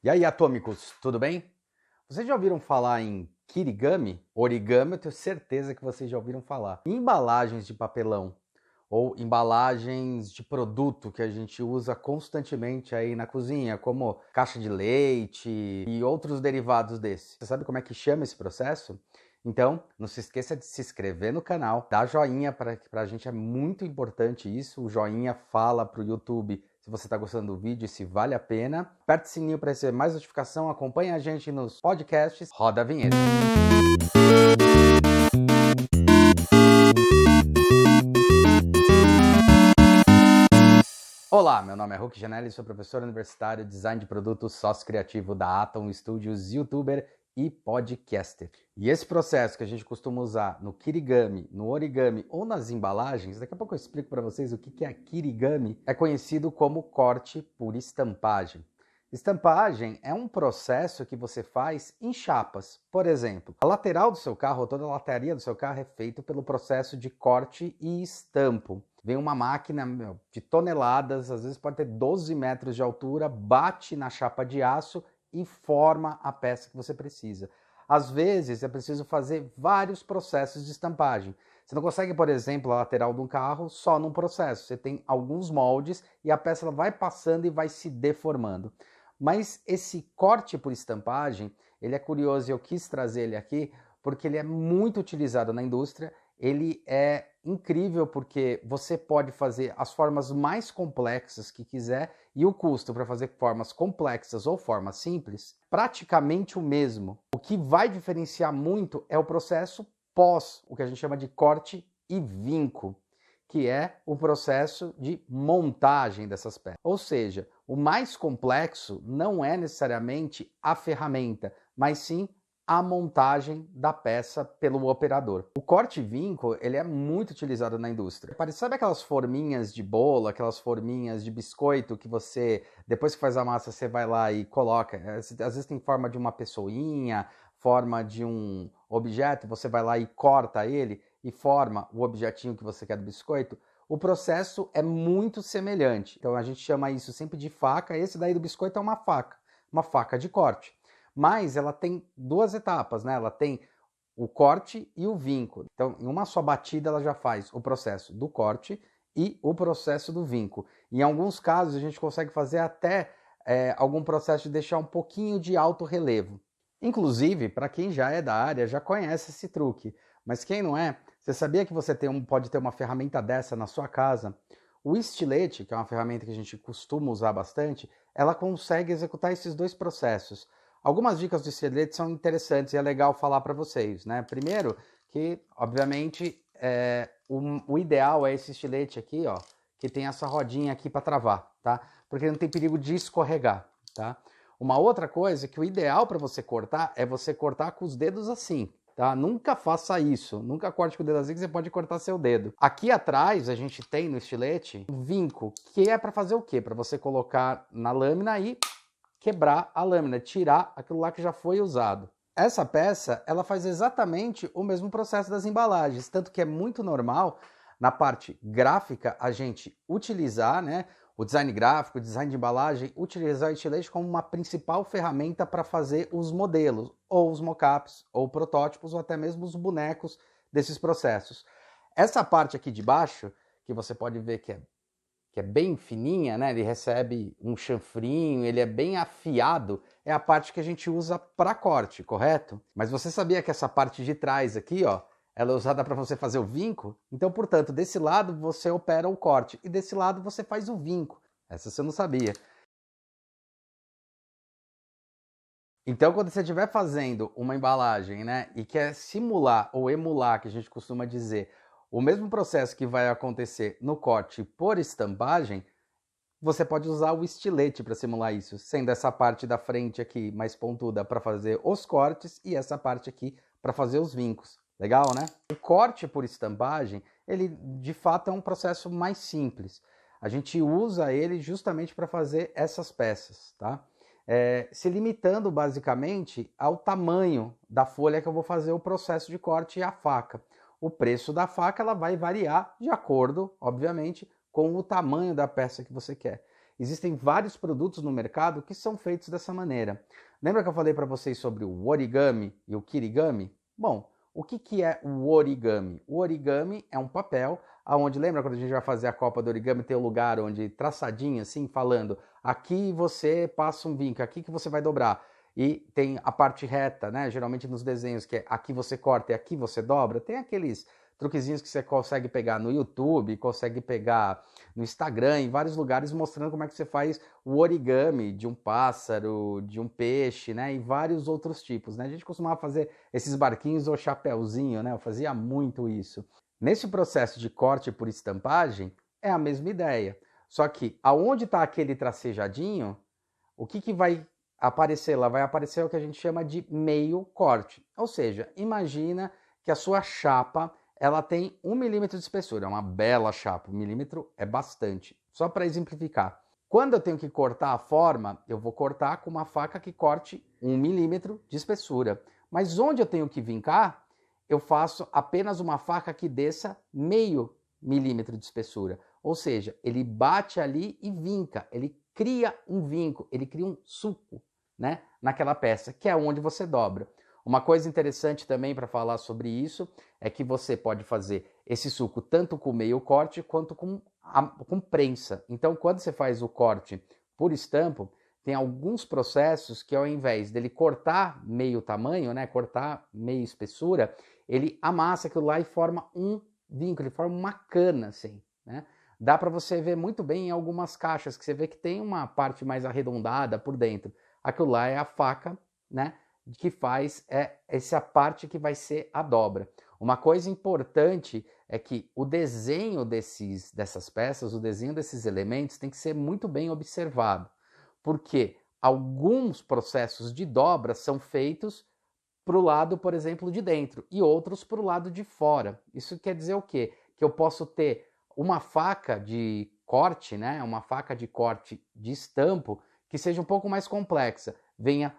E aí, atômicos, tudo bem? Vocês já ouviram falar em kirigami? Origami, eu tenho certeza que vocês já ouviram falar. Em embalagens de papelão ou embalagens de produto que a gente usa constantemente aí na cozinha, como caixa de leite e outros derivados desse. Você sabe como é que chama esse processo? Então, não se esqueça de se inscrever no canal, dar joinha, para a gente é muito importante isso. O joinha fala para o YouTube se você está gostando do vídeo e se vale a pena. Aperte o sininho para receber mais notificação, acompanhe a gente nos podcasts. Roda a vinheta. Olá, meu nome é Huck Janelli, sou professor universitário, design de produtos, sócio criativo da Atom Studios, youtuber e podcaster. E esse processo que a gente costuma usar no kirigami, no origami ou nas embalagens, daqui a pouco eu explico para vocês o que é kirigami, é conhecido como corte por estampagem. Estampagem é um processo que você faz em chapas. Por exemplo, a lateral do seu carro, ou toda a lataria do seu carro é feito pelo processo de corte e estampo. Vem uma máquina de toneladas, às vezes pode ter 12 metros de altura, bate na chapa de aço e forma a peça que você precisa. Às vezes é preciso fazer vários processos de estampagem. Você não consegue, por exemplo, a lateral de um carro só num processo. Você tem alguns moldes e a peça ela vai passando e vai se deformando. Mas esse corte por estampagem, ele é curioso e eu quis trazer ele aqui porque ele é muito utilizado na indústria. Ele é incrível porque você pode fazer as formas mais complexas que quiser e o custo para fazer formas complexas ou formas simples, praticamente o mesmo. O que vai diferenciar muito é o processo pós, o que a gente chama de corte e vinco, que é o processo de montagem dessas peças. Ou seja, o mais complexo não é necessariamente a ferramenta, mas sim a montagem da peça pelo operador. O corte e vinco, ele é muito utilizado na indústria. Sabe aquelas forminhas de bolo, aquelas forminhas de biscoito que você, depois que faz a massa, você vai lá e coloca? Às vezes tem forma de uma pessoinha, forma de um objeto, você vai lá e corta ele e forma o objetinho que você quer do biscoito. O processo é muito semelhante. Então a gente chama isso sempre de faca. Esse daí do biscoito é uma faca de corte. Mas ela tem duas etapas, né? Ela tem o corte e o vinco. Então, em uma só batida, ela já faz o processo do corte e o processo do vinco. Em alguns casos, a gente consegue fazer até algum processo de deixar um pouquinho de alto relevo. Inclusive, para quem já é da área, já conhece esse truque. Mas quem não é, você sabia que você pode ter uma ferramenta dessa na sua casa? O estilete, que é uma ferramenta que a gente costuma usar bastante, ela consegue executar esses dois processos. Algumas dicas de estilete são interessantes e é legal falar para vocês, né? Primeiro, que obviamente o ideal é esse estilete aqui, ó, que tem essa rodinha aqui para travar, tá? Porque não tem perigo de escorregar, tá? Uma outra coisa que o ideal para você cortar é você cortar com os dedos assim, tá? Nunca faça isso, nunca corte com o dedo assim que você pode cortar seu dedo. Aqui atrás a gente tem no estilete um vinco, que é para fazer o quê? Para você colocar na lâmina e quebrar a lâmina, tirar aquilo lá que já foi usado. Essa peça, ela faz exatamente o mesmo processo das embalagens, tanto que é muito normal na parte gráfica a gente utilizar, né, o design gráfico, o design de embalagem, utilizar o estilete como uma principal ferramenta para fazer os modelos, ou os mockups, ou protótipos, ou até mesmo os bonecos desses processos. Essa parte aqui de baixo, que você pode ver que é bem fininha, né? Ele recebe um chanfrinho, ele é bem afiado, é a parte que a gente usa para corte, correto? Mas você sabia que essa parte de trás aqui, ó, ela é usada para você fazer o vinco? Então, portanto, desse lado você opera o corte e desse lado você faz o vinco. Essa você não sabia. Então, quando você estiver fazendo uma embalagem, né, e quer simular ou emular, que a gente costuma dizer, o mesmo processo que vai acontecer no corte por estampagem, você pode usar o estilete para simular isso, sendo essa parte da frente aqui mais pontuda para fazer os cortes e essa parte aqui para fazer os vincos. Legal, né? O corte por estampagem, ele de fato é um processo mais simples. A gente usa ele justamente para fazer essas peças, tá? Se limitando basicamente ao tamanho da folha que eu vou fazer o processo de corte e a faca. O preço da faca ela vai variar de acordo, obviamente, com o tamanho da peça que você quer. existem vários produtos no mercado que são feitos dessa maneira. Lembra que eu falei para vocês sobre o origami e o kirigami? Bom, o que é o origami? O origami é um papel onde, lembra quando a gente vai fazer a Copa do Origami, tem um lugar onde, traçadinho assim, falando, aqui você passa um vinco, aqui que você vai dobrar. E tem a parte reta, né? Geralmente nos desenhos, que é aqui você corta e aqui você dobra. Tem aqueles truquezinhos que você consegue pegar no YouTube, consegue pegar no Instagram, em vários lugares, mostrando como é que você faz o origami de um pássaro, de um peixe, né? E vários outros tipos, né? A gente costumava fazer esses barquinhos ou chapéuzinho, né? Eu fazia muito isso. Nesse processo de corte por estampagem, é a mesma ideia. Só que aonde está aquele tracejadinho, o que vai aparecer lá? Vai aparecer o que a gente chama de meio corte. Ou seja, imagina que a sua chapa ela tem 1 milímetro de espessura, é uma bela chapa, 1 milímetro é bastante. Só para exemplificar. Quando eu tenho que cortar a forma, eu vou cortar com uma faca que corte 1 milímetro de espessura. Mas onde eu tenho que vincar, eu faço apenas uma faca que desça meio milímetro de espessura. Ou seja, ele bate ali e vinca, ele cria um vinco, ele cria um sulco, né, naquela peça, que é onde você dobra. Uma coisa interessante também para falar sobre isso é que você pode fazer esse suco tanto com meio corte quanto com prensa. Então, quando você faz o corte por estampo, tem alguns processos que ao invés dele cortar meio tamanho, né, cortar meia espessura, ele amassa aquilo lá e forma um vinco, ele forma uma cana assim, né? Dá para você ver muito bem em algumas caixas que você vê que tem uma parte mais arredondada por dentro. Aquilo lá é a faca, né, que faz essa parte que vai ser a dobra. Uma coisa importante é que o desenho dessas peças, o desenho desses elementos tem que ser muito bem observado, porque alguns processos de dobra são feitos para o lado, por exemplo, de dentro e outros para o lado de fora. Isso quer dizer o quê? Que eu posso ter uma faca de corte, né? Uma faca de corte de estampo que seja um pouco mais complexa, venha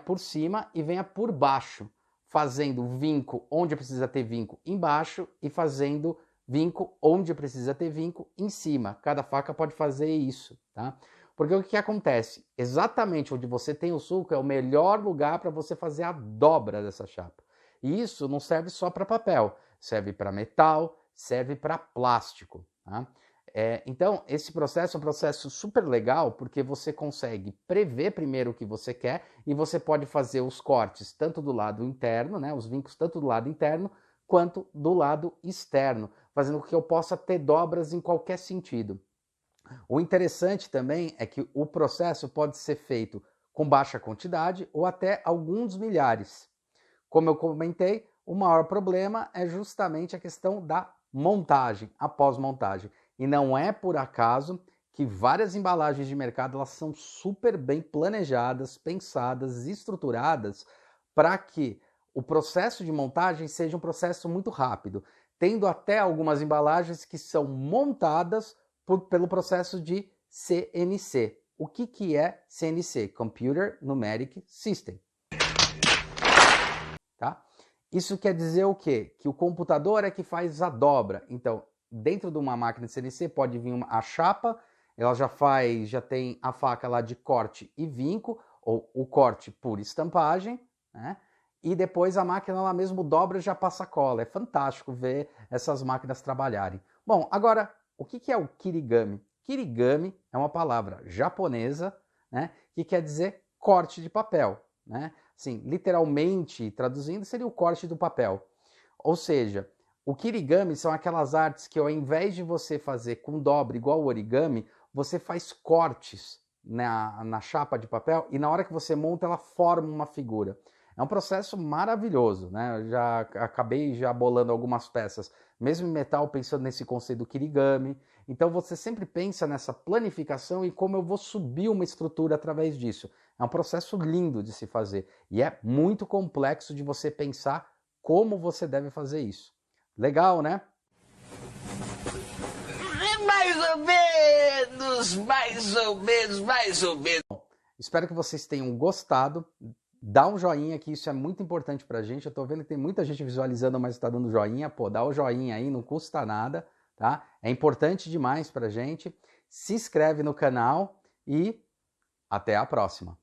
por cima e venha por baixo, fazendo vinco onde precisa ter vinco embaixo e fazendo vinco onde precisa ter vinco em cima. Cada faca pode fazer isso, tá? Porque o que acontece? Exatamente onde você tem o sulco é o melhor lugar para você fazer a dobra dessa chapa. E isso não serve só para papel, serve para metal, serve para plástico, tá? Então, esse processo é um processo super legal porque você consegue prever primeiro o que você quer e você pode fazer os cortes tanto do lado interno, né, os vincos tanto do lado interno quanto do lado externo, fazendo com que eu possa ter dobras em qualquer sentido. O interessante também é que o processo pode ser feito com baixa quantidade ou até alguns milhares. Como eu comentei, o maior problema é justamente a questão da montagem, a pós-montagem. E não é por acaso que várias embalagens de mercado elas são super bem planejadas, pensadas, estruturadas para que o processo de montagem seja um processo muito rápido, tendo até algumas embalagens que são montadas pelo processo de CNC. O que é CNC? Computer Numeric System. Tá? Isso quer dizer o quê? Que o computador é que faz a dobra. Então, dentro de uma máquina de CNC pode vir a chapa, ela já tem a faca lá de corte e vinco, ou o corte por estampagem, né? E depois a máquina lá mesmo dobra e já passa cola. É fantástico ver essas máquinas trabalharem. Bom, agora, o que é o kirigami? Kirigami é uma palavra japonesa, né, que quer dizer corte de papel, né? Sim, literalmente traduzindo seria o corte do papel. Ou seja, o kirigami são aquelas artes que ao invés de você fazer com dobra igual o origami, você faz cortes na chapa de papel e na hora que você monta ela forma uma figura. É um processo maravilhoso, né? Eu já acabei bolando algumas peças, mesmo em metal, pensando nesse conceito do kirigami. Então você sempre pensa nessa planificação e como eu vou subir uma estrutura através disso. É um processo lindo de se fazer e é muito complexo de você pensar como você deve fazer isso. Legal, né? Mais ou menos, mais ou menos, mais ou menos. Bom, espero que vocês tenham gostado. Dá um joinha que isso é muito importante pra gente. Eu tô vendo que tem muita gente visualizando, mas tá dando joinha. Pô, dá o joinha aí, não custa nada, tá? É importante demais pra gente. se inscreve no canal e até a próxima!